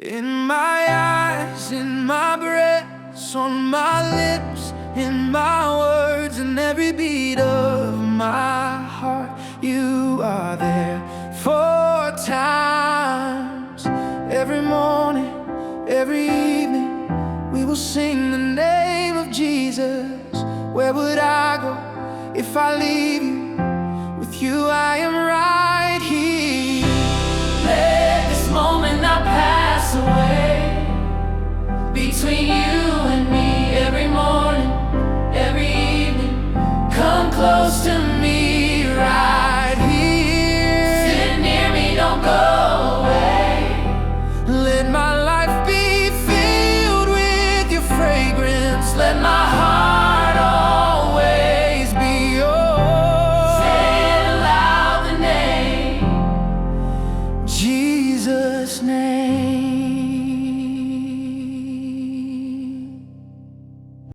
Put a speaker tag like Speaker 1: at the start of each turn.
Speaker 1: In my eyes, in my breath, on my lips, in my words, and every beat of my heart, you are there 4 times. Every morning, every evening, we will sing the name of Jesus. Where would I go if I leave you? With you I am right here. Let this moment not pass away. Between you